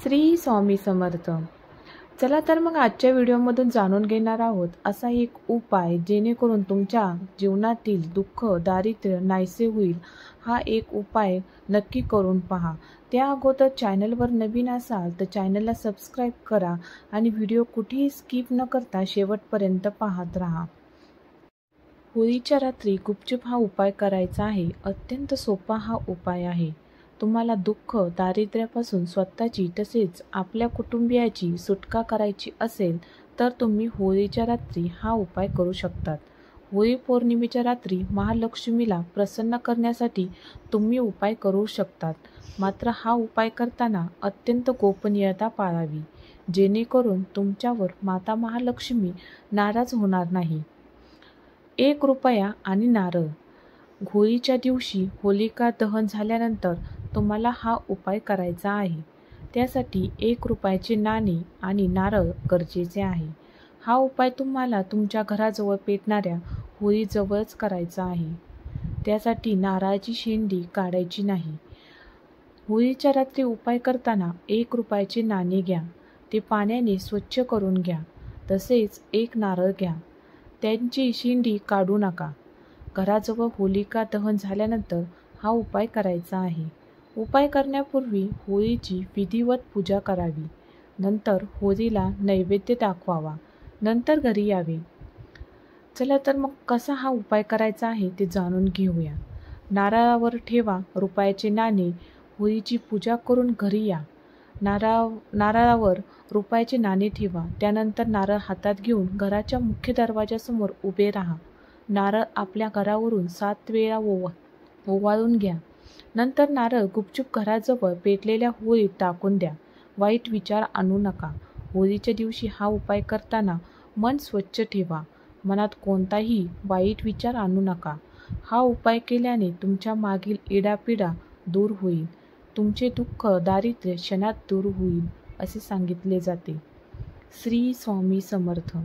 श्री स्वामी समर्थ. चला तर मग आजच्या व्हिडिओमधून जाणून घेणार आहोत असा एक उपाय जेणेकरून तुमच्या जीवनातील दुःख दारिद्र्य नाहीसे होईल. हा एक उपाय नक्की करून पहा. त्या अगोदर चॅनलवर नवीन असाल तर चॅनलला सबस्क्राईब करा आणि व्हिडिओ कुठेही स्किप न करता शेवटपर्यंत पाहत राहा. होळीच्या रात्री गुपचूप हा उपाय करायचा आहे. अत्यंत सोपा हा उपाय आहे. तुम्हाला दुःख दारिद्र्यापासून स्वतःची तसेच आपल्या कुटुंबियाची सुटका करायची असेल तर तुम्ही होळीच्या रात्री हा उपाय करू शकतात. होळी पौर्णिमेच्या रात्री महालक्ष्मीला प्रसन्न करण्यासाठी तुम्ही उपाय करू शकतात. मात्र हा उपाय करताना अत्यंत गोपनीयता पाळावी जेणेकरून तुमच्यावर माता महालक्ष्मी नाराज होणार नाही. 1 रुपया आणि नारळ. होळीच्या दिवशी होलिका दहन झाल्यानंतर तुम्हाला हा उपाय करायचा आहे. त्यासाठी 1 रुपयाचे नाणे आणि नारळ गरजेचे आहे. हा उपाय तुम्हाला तुमच्या घराजवळ पेटणाऱ्या होळीजवळच करायचा आहे. त्यासाठी नारळाची शेंडी काढायची नाही. होळीच्या रात्री उपाय करताना 1 रुपयाचे नाणे घ्या. ते पाण्याने स्वच्छ करून घ्या. तसेच 1 नारळ घ्या. त्यांची शेंडी काढू नका. घराजवळ होलिका दहन झाल्यानंतर हा उपाय करायचा आहे. उपाय करण्यापूर्वी होळीची विधिवत पूजा करावी. नंतर होळीला नैवेद्य दाखवावा. नंतर घरी यावे. चला तर मग कसा हा उपाय करायचा आहे ते जाणून घेऊया. नारळावर ठेवा रुपयाचे नाणे. होळीची पूजा करून घरी या. नारळावर रुपयाचे नाणे ठेवा. त्यानंतर नारळ हातात घेऊन घराच्या मुख्य दरवाजासमोर उभे राहा. नारळ आपल्या घरावरून 7 वेळा ओवाळून घ्या. नंतर नारळ गुपचूप घराजवळ पेटलेल्या होळीत टाकून द्या. वाईट विचार आणू नका. होळीच्या दिवशी हा उपाय करताना मन स्वच्छ ठेवा. मनात कोणताही वाईट विचार आणू नका. हा उपाय केल्याने तुमच्या मागील इडापिडा दूर होईल. तुमचे दुःख दारिद्र्य क्षणात दूर होईल असे सांगितले जाते. श्री स्वामी समर्थ.